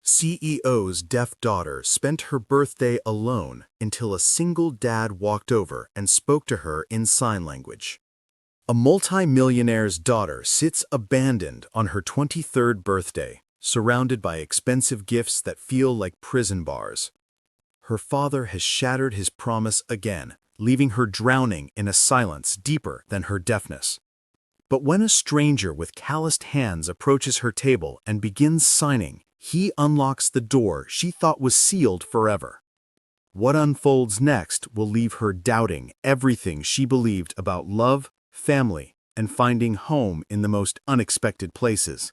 CEO's deaf daughter spent her birthday alone until a single dad walked over and spoke to her in sign language. A multi-millionaire's daughter sits abandoned on her 23rd birthday, surrounded by expensive gifts that feel like prison bars. Her father has shattered his promise again, leaving her drowning in a silence deeper than her deafness. But when a stranger with calloused hands approaches her table and begins signing, he unlocks the door she thought was sealed forever. What unfolds next will leave her doubting everything she believed about love, family, and finding home in the most unexpected places.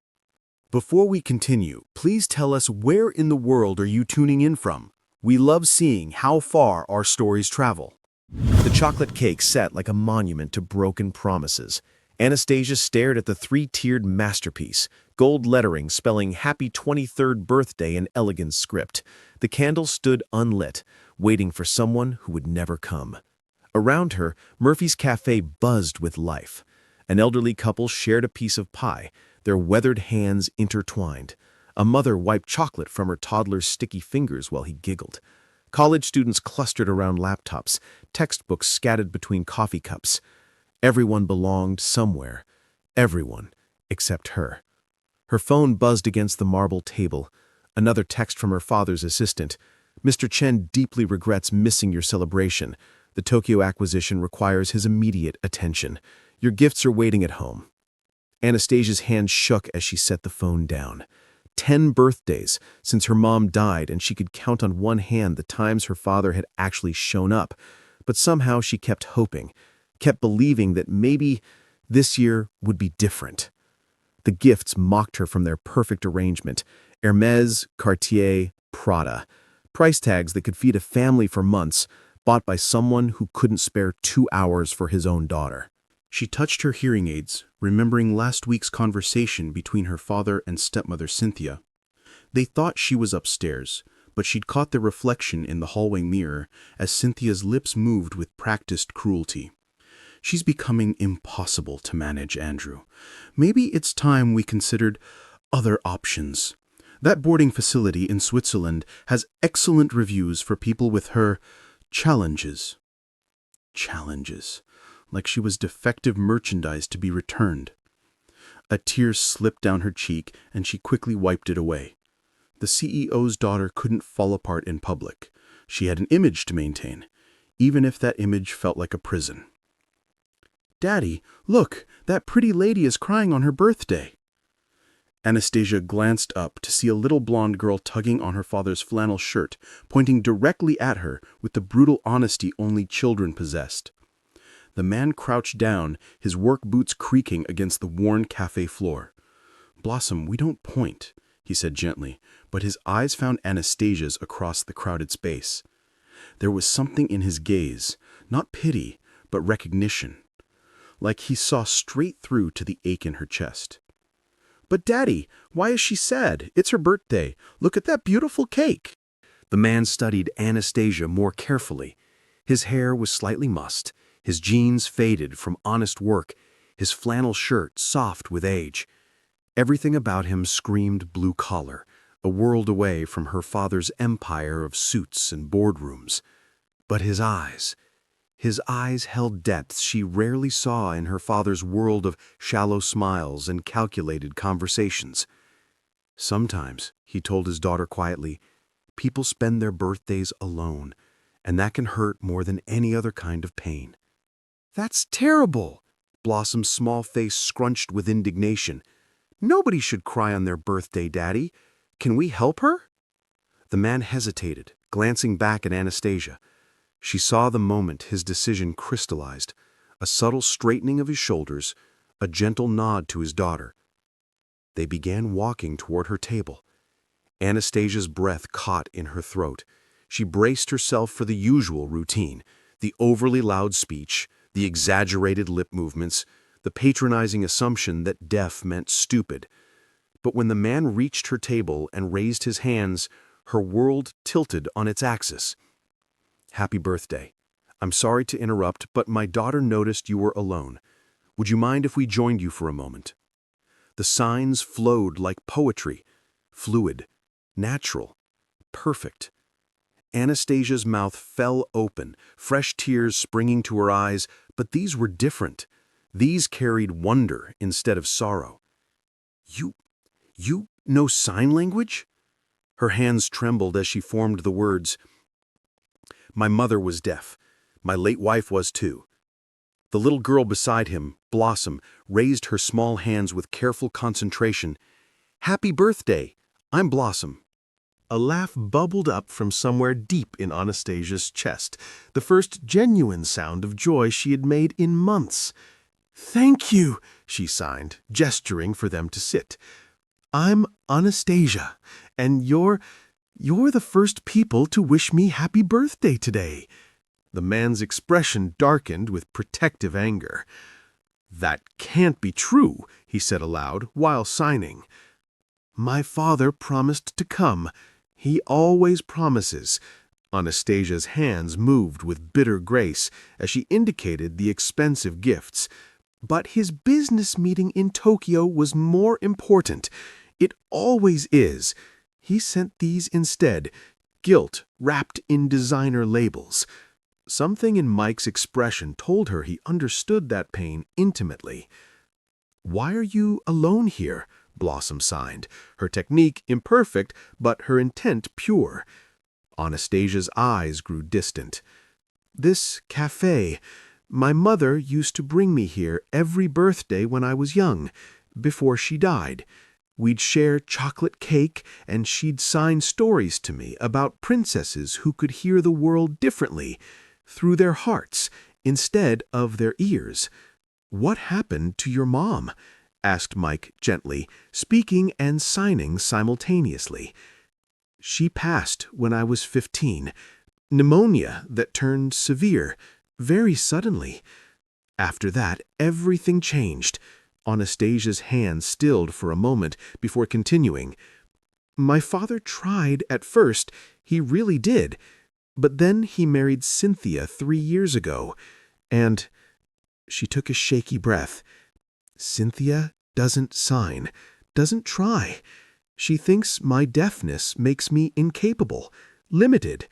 Before we continue, please tell us where in the world are you tuning in from? We love seeing how far our stories travel. The chocolate cake sat like a monument to broken promises. Anastasia stared at the three-tiered masterpiece, gold lettering spelling Happy 23rd Birthday in elegant script. The candle stood unlit, waiting for someone who would never come. Around her, Murphy's Cafe buzzed with life. An elderly couple shared a piece of pie, their weathered hands intertwined. A mother wiped chocolate from her toddler's sticky fingers while he giggled. College students clustered around laptops, textbooks scattered between coffee cups. Everyone belonged somewhere. Everyone except her. Her phone buzzed against the marble table. Another text from her father's assistant. Mr. Chen deeply regrets missing your celebration. The Tokyo acquisition requires his immediate attention. Your gifts are waiting at home. Anastasia's hand shook as she set the phone down. 10 birthdays since her mom died, and she could count on one hand the times her father had actually shown up. But somehow she kept hoping, kept believing that maybe this year would be different. The gifts mocked her from their perfect arrangement: Hermès, Cartier, Prada. Price tags that could feed a family for months, bought by someone who couldn't spare 2 hours for his own daughter. She touched her hearing aids, remembering last week's conversation between her father and stepmother Cynthia. They thought she was upstairs, but she'd caught their reflection in the hallway mirror as Cynthia's lips moved with practiced cruelty. She's becoming impossible to manage, Andrew. Maybe it's time we considered other options. That boarding facility in Switzerland has excellent reviews for people with her challenges. Challenges. Like she was defective merchandise to be returned. A tear slipped down her cheek, and she quickly wiped it away. The CEO's daughter couldn't fall apart in public. She had an image to maintain, even if that image felt like a prison. "Daddy, look, that pretty lady is crying on her birthday." Anastasia glanced up to see a little blonde girl tugging on her father's flannel shirt, pointing directly at her with the brutal honesty only children possessed. The man crouched down, his work boots creaking against the worn cafe floor. "Blossom, we don't point," he said gently, but his eyes found Anastasia's across the crowded space. There was something in his gaze, not pity, but recognition. Like he saw straight through to the ache in her chest. "But Daddy, why is she sad? It's her birthday. Look at that beautiful cake." The man studied Anastasia more carefully. His hair was slightly mussed, his jeans faded from honest work, his flannel shirt soft with age. Everything about him screamed blue collar, a world away from her father's empire of suits and boardrooms. But his eyes held depths she rarely saw in her father's world of shallow smiles and calculated conversations. "Sometimes," he told his daughter quietly, "people spend their birthdays alone, and that can hurt more than any other kind of pain." "That's terrible!" Blossom's small face scrunched with indignation. "Nobody should cry on their birthday, Daddy. Can we help her?" The man hesitated, glancing back at Anastasia. She saw the moment his decision crystallized, a subtle straightening of his shoulders, a gentle nod to his daughter. They began walking toward her table. Anastasia's breath caught in her throat. She braced herself for the usual routine, the overly loud speech, the exaggerated lip movements, the patronizing assumption that deaf meant stupid. But when the man reached her table and raised his hands, her world tilted on its axis. "Happy birthday. I'm sorry to interrupt, but my daughter noticed you were alone. Would you mind if we joined you for a moment?" The signs flowed like poetry, fluid, natural, perfect. Anastasia's mouth fell open, fresh tears springing to her eyes, but these were different. These carried wonder instead of sorrow. You know sign language? Her hands trembled as she formed the words. My mother was deaf. My late wife was too. The little girl beside him, Blossom, raised her small hands with careful concentration. Happy birthday! I'm Blossom. A laugh bubbled up from somewhere deep in Anastasia's chest, the first genuine sound of joy she had made in months. "Thank you," she signed, gesturing for them to sit. "I'm Anastasia, and you're the first people to wish me happy birthday today." The man's expression darkened with protective anger. "That can't be true," he said aloud, while signing. "My father promised to come. He always promises." Anastasia's hands moved with bitter grace as she indicated the expensive gifts. But his business meeting in Tokyo was more important. It always is. He sent these instead, gilt wrapped in designer labels. Something in Mike's expression told her he understood that pain intimately. "Why are you alone here?" Blossom signed, her technique imperfect, but her intent pure. Anastasia's eyes grew distant. "This cafe, my mother used to bring me here every birthday when I was young, before she died. We'd share chocolate cake, and she'd sign stories to me about princesses who could hear the world differently, through their hearts, instead of their ears." "What happened to your mom?" asked Mike gently, speaking and signing simultaneously. "She passed when I was 15. Pneumonia that turned severe, very suddenly. After that, everything changed." Anastasia's hand stilled for a moment before continuing. "My father tried at first, he really did. But then he married Cynthia 3 years ago, and—" She took a shaky breath. "Cynthia doesn't sign, doesn't try. She thinks my deafness makes me incapable, limited.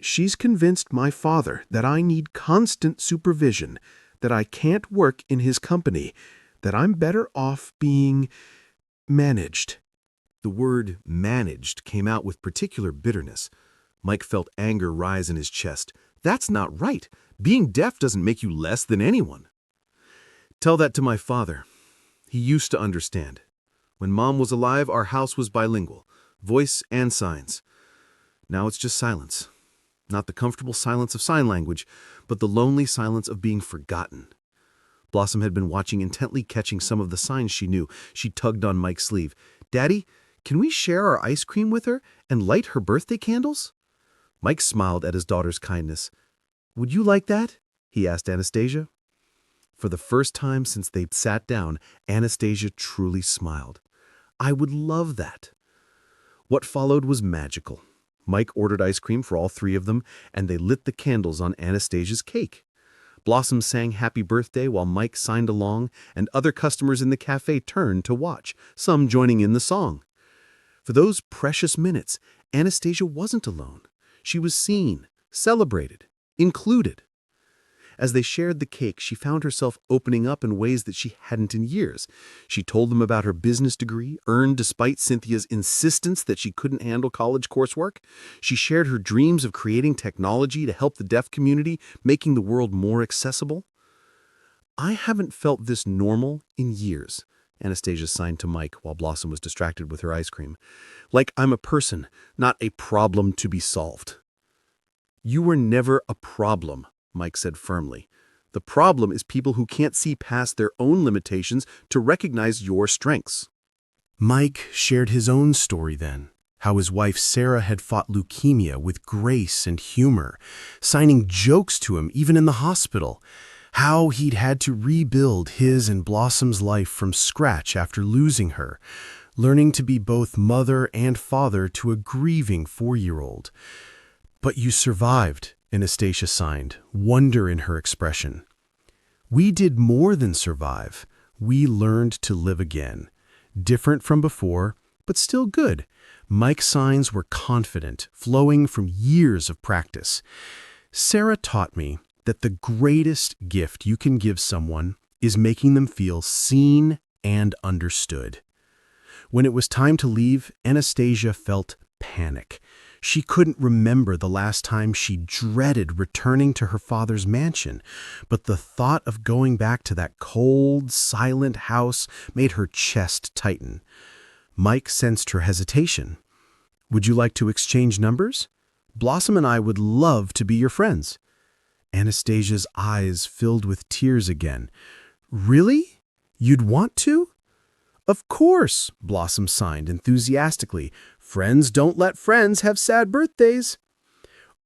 She's convinced my father that I need constant supervision, that I can't work in his company, that I'm better off being managed." The word managed came out with particular bitterness. Mike felt anger rise in his chest. That's not right. Being deaf doesn't make you less than anyone. "Tell that to my father. He used to understand. When Mom was alive, our house was bilingual, voice and signs. Now it's just silence. Not the comfortable silence of sign language, but the lonely silence of being forgotten." Blossom had been watching intently, catching some of the signs she knew. She tugged on Mike's sleeve. "Daddy, can we share our ice cream with her and light her birthday candles?" Mike smiled at his daughter's kindness. "Would you like that?" he asked Anastasia. For the first time since they'd sat down, Anastasia truly smiled. "I would love that." What followed was magical. Mike ordered ice cream for all 3 of them, and they lit the candles on Anastasia's cake. Blossom sang happy birthday while Mike signed along, and other customers in the cafe turned to watch, some joining in the song. For those precious minutes, Anastasia wasn't alone. She was seen, celebrated, included. As they shared the cake, she found herself opening up in ways that she hadn't in years. She told them about her business degree, earned despite Cynthia's insistence that she couldn't handle college coursework. She shared her dreams of creating technology to help the deaf community, making the world more accessible. "I haven't felt this normal in years," Anastasia signed to Mike while Blossom was distracted with her ice cream. "Like I'm a person, not a problem to be solved." "You were never a problem," Mike said firmly. "The problem is people who can't see past their own limitations to recognize your strengths." Mike shared his own story then, how his wife Sarah had fought leukemia with grace and humor, signing jokes to him even in the hospital, how he'd had to rebuild his and Blossom's life from scratch after losing her, learning to be both mother and father to a grieving 4-year-old. "But you survived," Anastasia signed, wonder in her expression. "We did more than survive. We learned to live again. Different from before, but still good. Mike's signs were confident, flowing from years of practice. Sarah taught me that the greatest gift you can give someone is making them feel seen and understood. When it was time to leave, Anastasia felt panic. She couldn't remember the last time she dreaded returning to her father's mansion, but the thought of going back to that cold, silent house made her chest tighten. Mike sensed her hesitation. "Would you like to exchange numbers? Blossom and I would love to be your friends." Anastasia's eyes filled with tears again. "Really? You'd want to?" "Of course," Blossom signed enthusiastically. "Friends don't let friends have sad birthdays."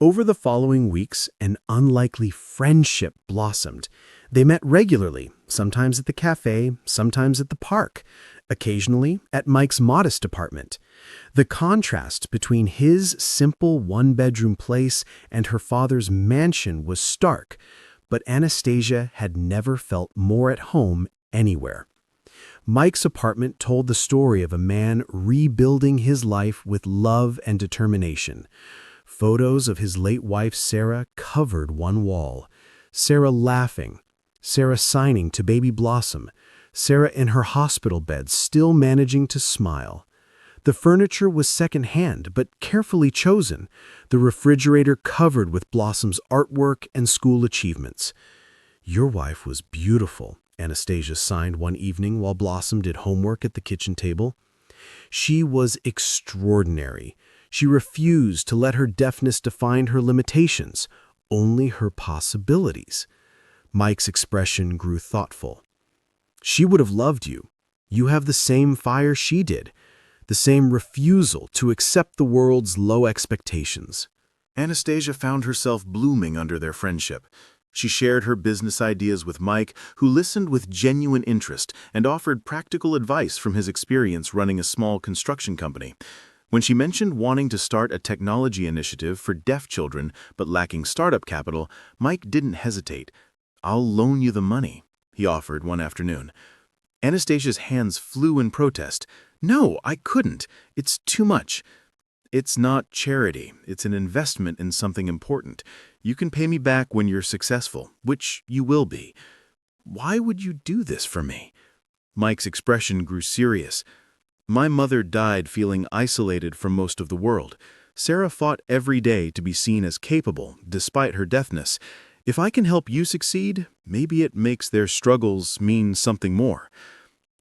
Over the following weeks, an unlikely friendship blossomed. They met regularly, sometimes at the cafe, sometimes at the park, occasionally at Mike's modest apartment. The contrast between his simple one-bedroom place and her father's mansion was stark, but Anastasia had never felt more at home anywhere. Mike's apartment told the story of a man rebuilding his life with love and determination. Photos of his late wife Sarah covered one wall. Sarah laughing, Sarah signing to baby Blossom, Sarah in her hospital bed still managing to smile. The furniture was second-hand but carefully chosen, the refrigerator covered with Blossom's artwork and school achievements. "Your wife was beautiful," Anastasia signed one evening while Blossom did homework at the kitchen table. "She was extraordinary. She refused to let her deafness define her limitations, only her possibilities." Mike's expression grew thoughtful. "She would have loved you. You have the same fire she did, the same refusal to accept the world's low expectations." Anastasia found herself blooming under their friendship. She shared her business ideas with Mike, who listened with genuine interest and offered practical advice from his experience running a small construction company. When she mentioned wanting to start a technology initiative for deaf children but lacking startup capital, Mike didn't hesitate. "I'll loan you the money," he offered one afternoon. Anastasia's hands flew in protest. "No, I couldn't. It's too much." "It's not charity. It's an investment in something important. You can pay me back when you're successful, which you will be." "Why would you do this for me?" Mike's expression grew serious. "My mother died feeling isolated from most of the world. Sarah fought every day to be seen as capable, despite her deafness. If I can help you succeed, maybe it makes their struggles mean something more."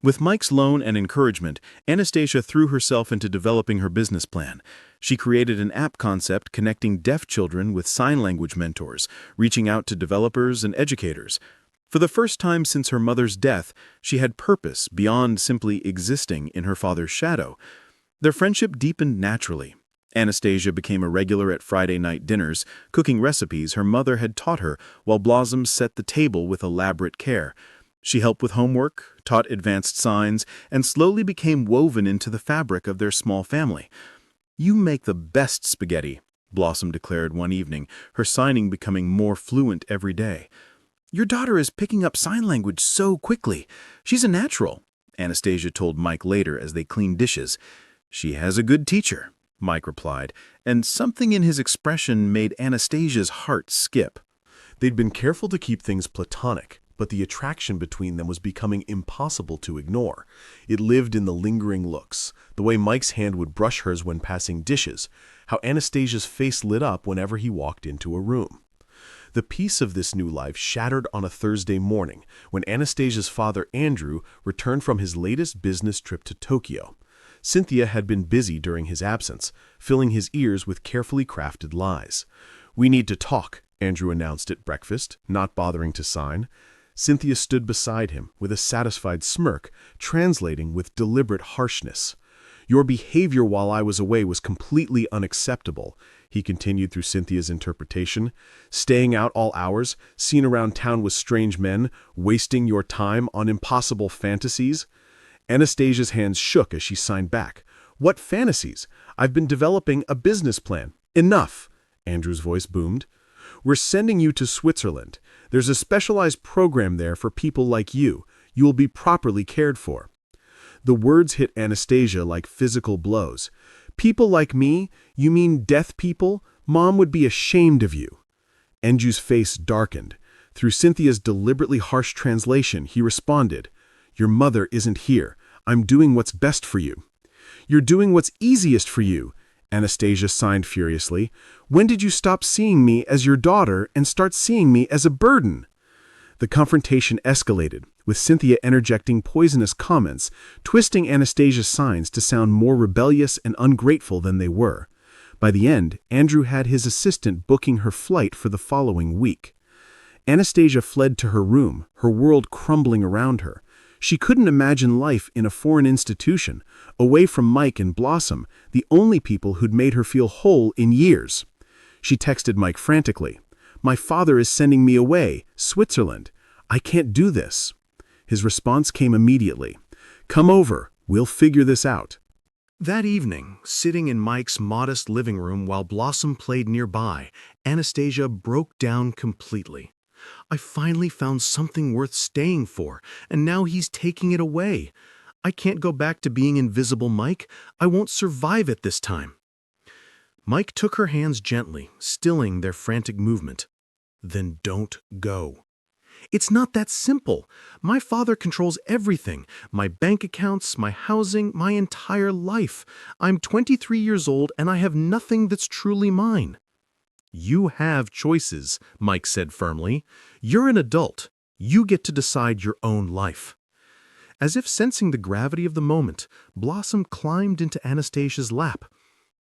With Mike's loan and encouragement, Anastasia threw herself into developing her business plan. She created an app concept connecting deaf children with sign language mentors, reaching out to developers and educators. For the first time since her mother's death, she had purpose beyond simply existing in her father's shadow. Their friendship deepened naturally. Anastasia became a regular at Friday night dinners, cooking recipes her mother had taught her while Blossom set the table with elaborate care. She helped with homework, taught advanced signs, and slowly became woven into the fabric of their small family. "You make the best spaghetti," Blossom declared one evening, her signing becoming more fluent every day. "Your daughter is picking up sign language so quickly. She's a natural," Anastasia told Mike later as they cleaned dishes. "She has a good teacher," Mike replied, and something in his expression made Anastasia's heart skip. They'd been careful to keep things platonic, but the attraction between them was becoming impossible to ignore. It lived in the lingering looks, the way Mike's hand would brush hers when passing dishes, how Anastasia's face lit up whenever he walked into a room. The peace of this new life shattered on a Thursday morning when Anastasia's father, Andrew, returned from his latest business trip to Tokyo. Cynthia had been busy during his absence, filling his ears with carefully crafted lies. "We need to talk," Andrew announced at breakfast, not bothering to sign. Cynthia stood beside him with a satisfied smirk, translating with deliberate harshness. "Your behavior while I was away was completely unacceptable," he continued through Cynthia's interpretation. "Staying out all hours, seen around town with strange men, wasting your time on impossible fantasies." Anastasia's hands shook as she signed back. "What fantasies? I've been developing a business plan." "Enough," Andrew's voice boomed. "We're sending you to Switzerland. There's a specialized program there for people like you. You will be properly cared for." The words hit Anastasia like physical blows. People like me? You mean deaf people? Mom would be ashamed of you." Andrew's face darkened. Through Cynthia's deliberately harsh translation, he responded, "Your mother isn't here. I'm doing what's best for you." "You're doing what's easiest for you," Anastasia signed furiously. "When did you stop seeing me as your daughter and start seeing me as a burden?" The confrontation escalated, with Cynthia interjecting poisonous comments, twisting Anastasia's signs to sound more rebellious and ungrateful than they were. By the end, Andrew had his assistant booking her flight for the following week. Anastasia fled to her room, her world crumbling around her. She couldn't imagine life in a foreign institution, away from Mike and Blossom, the only people who'd made her feel whole in years. She texted Mike frantically, "My father is sending me away, Switzerland. I can't do this." His response came immediately, "Come over, we'll figure this out." That evening, sitting in Mike's modest living room while Blossom played nearby, Anastasia broke down completely. "I finally found something worth staying for, and now he's taking it away. I can't go back to being invisible, Mike. I won't survive it this time." Mike took her hands gently, stilling their frantic movement. "Then don't go." "It's not that simple. My father controls everything. My bank accounts, my housing, my entire life. I'm 23 years old and I have nothing that's truly mine." "You have choices," Mike said firmly. "You're an adult. You get to decide your own life." As if sensing the gravity of the moment, Blossom climbed into Anastasia's lap.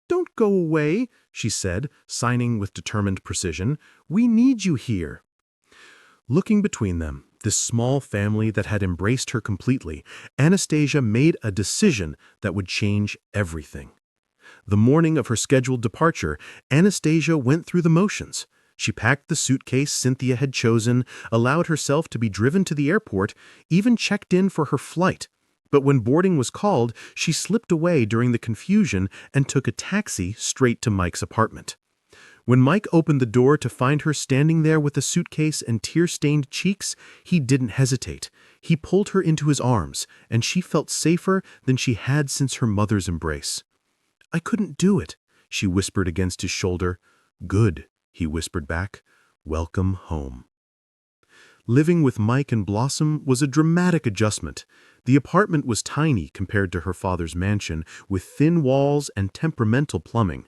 "Don't go away," she said, signing with determined precision. "We need you here." Looking between them, this small family that had embraced her completely, Anastasia made a decision that would change everything. The morning of her scheduled departure, Anastasia went through the motions. She packed the suitcase Cynthia had chosen, allowed herself to be driven to the airport, even checked in for her flight. But when boarding was called, she slipped away during the confusion and took a taxi straight to Mike's apartment. When Mike opened the door to find her standing there with a suitcase and tear-stained cheeks, he didn't hesitate. He pulled her into his arms, and she felt safer than she had since her mother's embrace. "I couldn't do it," she whispered against his shoulder. "Good," he whispered back. "Welcome home." Living with Mike and Blossom was a dramatic adjustment. The apartment was tiny compared to her father's mansion, with thin walls and temperamental plumbing.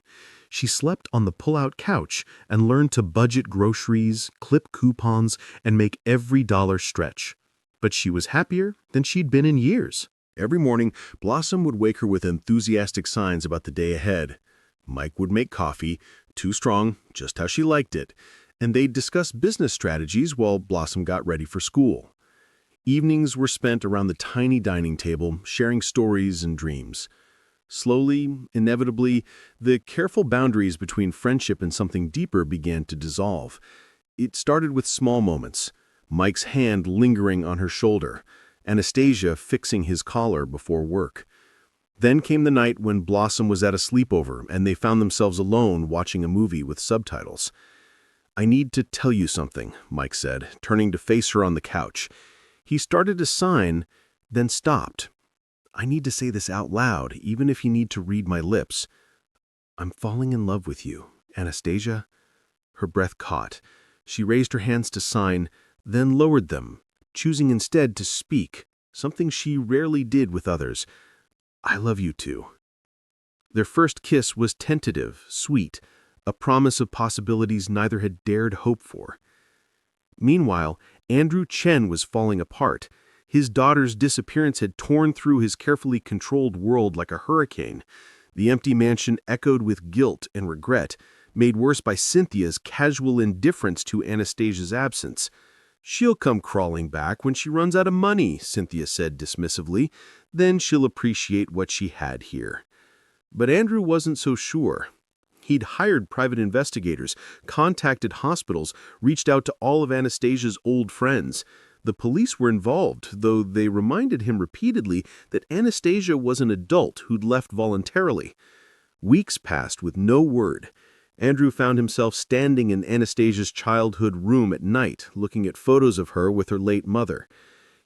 She slept on the pull-out couch and learned to budget groceries, clip coupons, and make every dollar stretch. But she was happier than she'd been in years. Every morning, Blossom would wake her with enthusiastic signs about the day ahead. Mike would make coffee, too strong, just how she liked it, and they'd discuss business strategies while Blossom got ready for school. Evenings were spent around the tiny dining table, sharing stories and dreams. Slowly, inevitably, the careful boundaries between friendship and something deeper began to dissolve. It started with small moments, Mike's hand lingering on her shoulder, Anastasia fixing his collar before work. Then came the night when Blossom was at a sleepover and they found themselves alone watching a movie with subtitles. "I need to tell you something," Mike said, turning to face her on the couch. He started to sign, then stopped. "I need to say this out loud, even if you need to read my lips. I'm falling in love with you, Anastasia." Her breath caught. She raised her hands to sign, then lowered them, choosing instead to speak, something she rarely did with others. "I love you too." Their first kiss was tentative, sweet, a promise of possibilities neither had dared hope for. Meanwhile, Andrew Chen was falling apart. His daughter's disappearance had torn through his carefully controlled world like a hurricane. The empty mansion echoed with guilt and regret, made worse by Cynthia's casual indifference to Anastasia's absence. "She'll come crawling back when she runs out of money," Cynthia said dismissively. "Then she'll appreciate what she had here." But Andrew wasn't so sure. He'd hired private investigators, contacted hospitals, reached out to all of Anastasia's old friends. The police were involved, though they reminded him repeatedly that Anastasia was an adult who'd left voluntarily. Weeks passed with no word. Andrew found himself standing in Anastasia's childhood room at night, looking at photos of her with her late mother.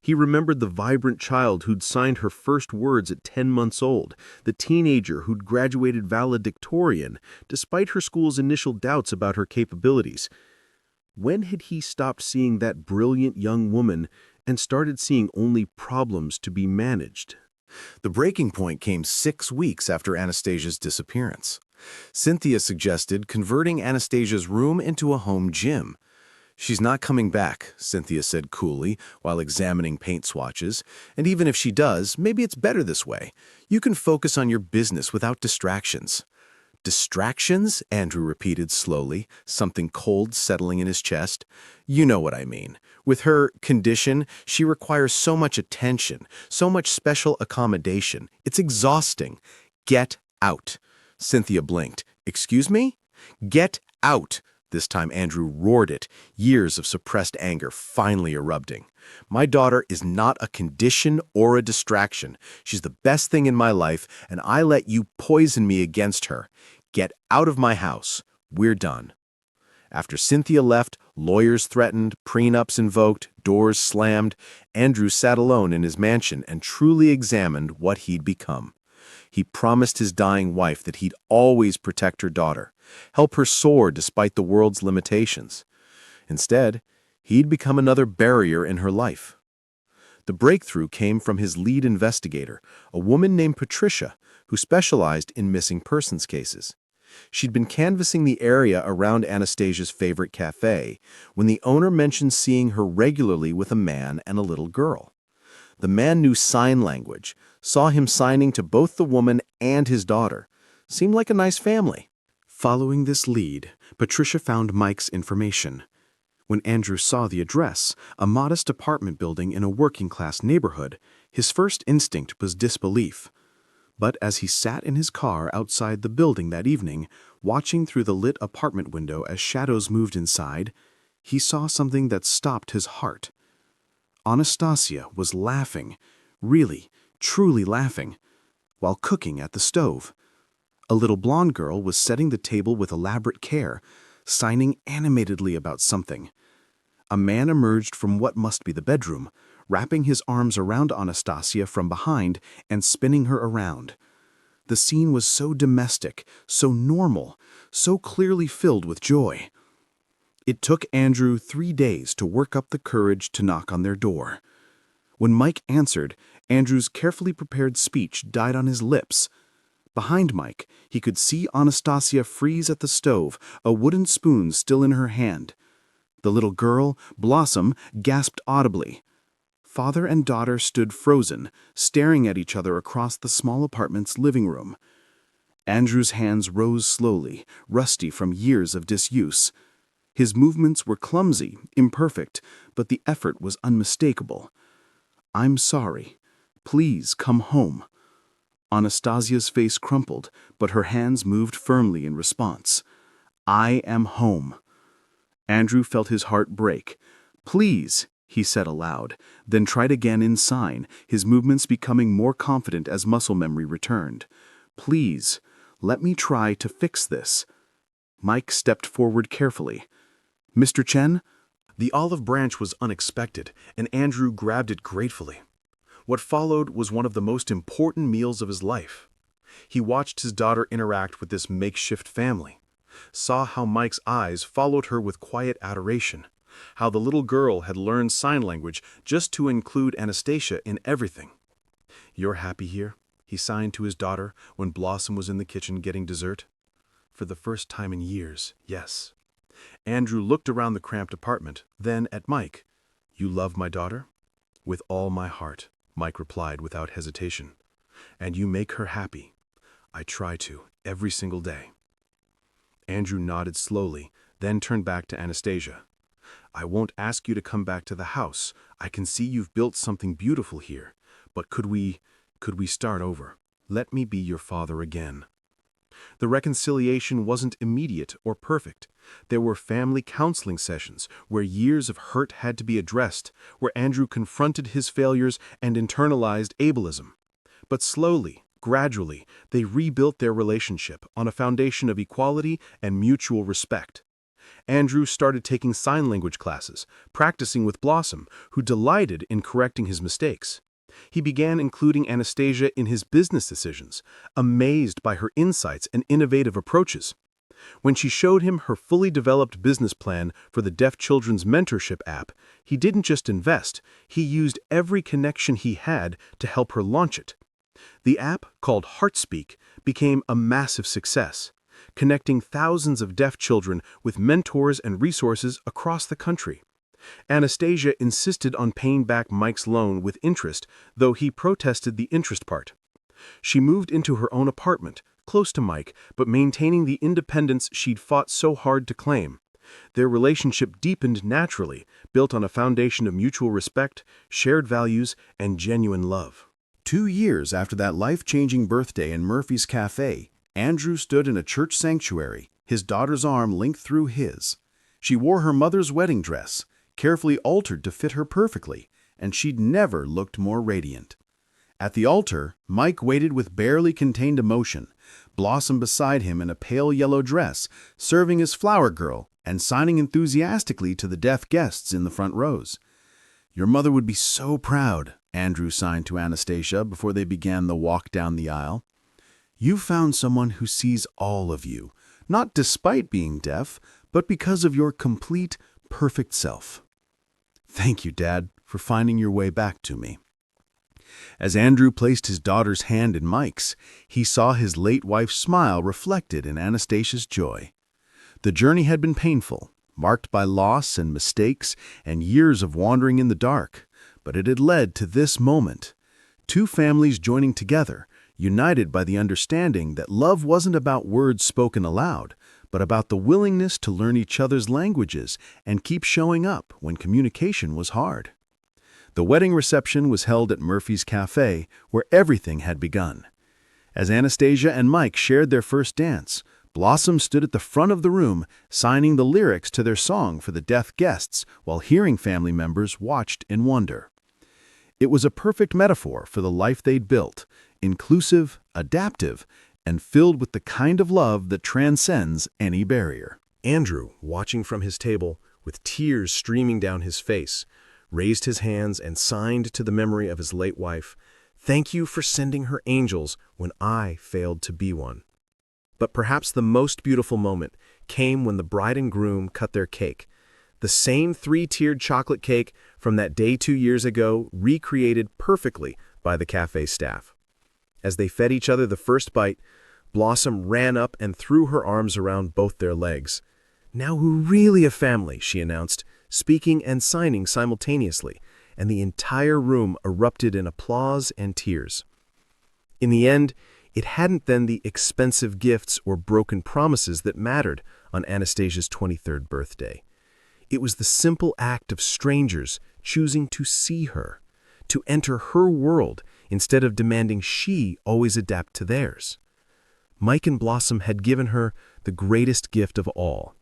He remembered the vibrant child who'd signed her first words at 10 months old, the teenager who'd graduated valedictorian, despite her school's initial doubts about her capabilities. When had he stopped seeing that brilliant young woman and started seeing only problems to be managed? The breaking point came 6 weeks after Anastasia's disappearance. Cynthia suggested converting Anastasia's room into a home gym. "She's not coming back," Cynthia said coolly while examining paint swatches. "And even if she does, maybe it's better this way. You can focus on your business without distractions." "Distractions?" Andrew repeated slowly, something cold settling in his chest. "You know what I mean. With her condition, she requires so much attention, so much special accommodation. It's exhausting. Get out." Cynthia blinked. "Excuse me?" "Get out!" This time Andrew roared it, years of suppressed anger finally erupting. "My daughter is not a condition or a distraction. She's the best thing in my life, and I let you poison me against her. Get out of my house. We're done." After Cynthia left, lawyers threatened, prenups invoked, doors slammed, Andrew sat alone in his mansion and truly examined what he'd become. He promised his dying wife that he'd always protect her daughter, help her soar despite the world's limitations. Instead, he'd become another barrier in her life. The breakthrough came from his lead investigator, a woman named Patricia, who specialized in missing persons cases. She'd been canvassing the area around Anastasia's favorite cafe when the owner mentioned seeing her regularly with a man and a little girl. The man knew sign language, saw him signing to both the woman and his daughter. Seemed like a nice family. Following this lead, Patricia found Mike's information. When Andrew saw the address, a modest apartment building in a working-class neighborhood, his first instinct was disbelief. But as he sat in his car outside the building that evening, watching through the lit apartment window as shadows moved inside, he saw something that stopped his heart. Anastasia was laughing, really, truly laughing, while cooking at the stove. A little blonde girl was setting the table with elaborate care, signing animatedly about something. A man emerged from what must be the bedroom, wrapping his arms around Anastasia from behind and spinning her around. The scene was so domestic, so normal, so clearly filled with joy. It took Andrew 3 days to work up the courage to knock on their door. When Mike answered, Andrew's carefully prepared speech died on his lips. Behind Mike, he could see Anastasia freeze at the stove, a wooden spoon still in her hand. The little girl, Blossom, gasped audibly. Father and daughter stood frozen, staring at each other across the small apartment's living room. Andrew's hands rose slowly, rusty from years of disuse. His movements were clumsy, imperfect, but the effort was unmistakable. "I'm sorry. Please come home." Anastasia's face crumpled, but her hands moved firmly in response. "I am home." Andrew felt his heart break. "Please," he said aloud, then tried again in sign, his movements becoming more confident as muscle memory returned. "Please, let me try to fix this." Mike stepped forward carefully. "Mr. Chen?" The olive branch was unexpected, and Andrew grabbed it gratefully. What followed was one of the most important meals of his life. He watched his daughter interact with this makeshift family, saw how Mike's eyes followed her with quiet adoration, how the little girl had learned sign language just to include Anastasia in everything. "You're happy here?" he signed to his daughter when Blossom was in the kitchen getting dessert. "For the first time in years, yes." Andrew looked around the cramped apartment, then at Mike. "You love my daughter?" "With all my heart," Mike replied without hesitation. "And you make her happy?" "I try to, every single day." Andrew nodded slowly, then turned back to Anastasia. "I won't ask you to come back to the house. I can see you've built something beautiful here. But could we start over? Let me be your father again." The reconciliation wasn't immediate or perfect. There were family counseling sessions where years of hurt had to be addressed, where Andrew confronted his failures and internalized ableism. But slowly, gradually, they rebuilt their relationship on a foundation of equality and mutual respect. Andrew started taking sign language classes, practicing with Blossom, who delighted in correcting his mistakes. He began including Anastasia in his business decisions, amazed by her insights and innovative approaches. When she showed him her fully developed business plan for the Deaf Children's Mentorship app, he didn't just invest, he used every connection he had to help her launch it. The app, called HeartSpeak, became a massive success, connecting thousands of deaf children with mentors and resources across the country. Anastasia insisted on paying back Mike's loan with interest, though he protested the interest part. She moved into her own apartment, close to Mike, but maintaining the independence she'd fought so hard to claim. Their relationship deepened naturally, built on a foundation of mutual respect, shared values, and genuine love. 2 years after that life-changing birthday in Murphy's Cafe, Andrew stood in a church sanctuary, his daughter's arm linked through his. She wore her mother's wedding dress, carefully altered to fit her perfectly, and she'd never looked more radiant. At the altar, Mike waited with barely contained emotion, Blossom beside him in a pale yellow dress, serving as flower girl and signing enthusiastically to the deaf guests in the front rows. "Your mother would be so proud," Andrew signed to Anastasia before they began the walk down the aisle. "You found someone who sees all of you, not despite being deaf, but because of your complete, perfect self." "Thank you, Dad, for finding your way back to me." As Andrew placed his daughter's hand in Mike's, he saw his late wife's smile reflected in Anastasia's joy. The journey had been painful, marked by loss and mistakes and years of wandering in the dark, but it had led to this moment. 2 families joining together, united by the understanding that love wasn't about words spoken aloud, but about the willingness to learn each other's languages and keep showing up when communication was hard. The wedding reception was held at Murphy's Cafe, where everything had begun. As Anastasia and Mike shared their first dance, Blossom stood at the front of the room, signing the lyrics to their song for the deaf guests, while hearing family members watched in wonder. It was a perfect metaphor for the life they'd built, inclusive, adaptive, and filled with the kind of love that transcends any barrier. Andrew, watching from his table, with tears streaming down his face, raised his hands and signed to the memory of his late wife, "Thank you for sending her angels when I failed to be one." But perhaps the most beautiful moment came when the bride and groom cut their cake. The same 3-tiered chocolate cake from that day 2 years ago, recreated perfectly by the cafe staff. As they fed each other the first bite, Blossom ran up and threw her arms around both their legs. "Now we're really a family," she announced, speaking and signing simultaneously, and the entire room erupted in applause and tears. In the end, it hadn't been the expensive gifts or broken promises that mattered on Anastasia's 23rd birthday. It was the simple act of strangers choosing to see her, to enter her world instead of demanding she always adapt to theirs. Mike and Blossom had given her the greatest gift of all,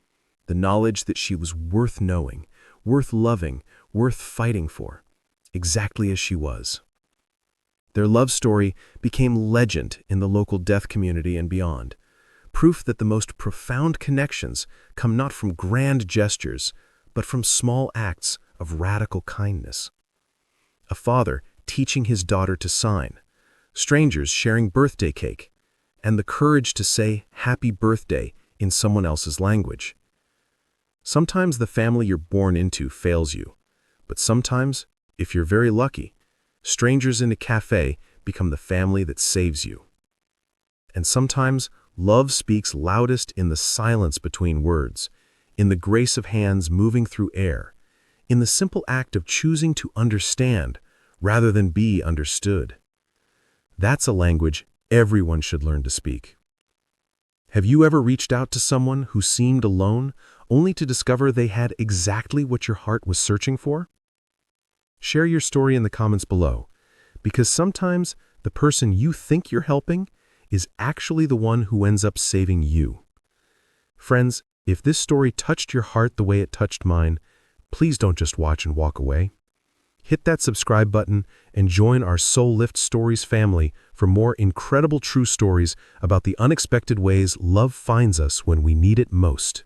the knowledge that she was worth knowing, worth loving, worth fighting for, exactly as she was. Their love story became legend in the local deaf community and beyond, proof that the most profound connections come not from grand gestures, but from small acts of radical kindness. A father teaching his daughter to sign, strangers sharing birthday cake, and the courage to say happy birthday in someone else's language. Sometimes the family you're born into fails you, but sometimes, if you're very lucky, strangers in a cafe become the family that saves you. And sometimes, love speaks loudest in the silence between words, in the grace of hands moving through air, in the simple act of choosing to understand rather than be understood. That's a language everyone should learn to speak. Have you ever reached out to someone who seemed alone, only to discover they had exactly what your heart was searching for? Share your story in the comments below, because sometimes the person you think you're helping is actually the one who ends up saving you. Friends, if this story touched your heart the way it touched mine, please don't just watch and walk away. Hit that subscribe button and join our Soul Lift Stories family for more incredible true stories about the unexpected ways love finds us when we need it most.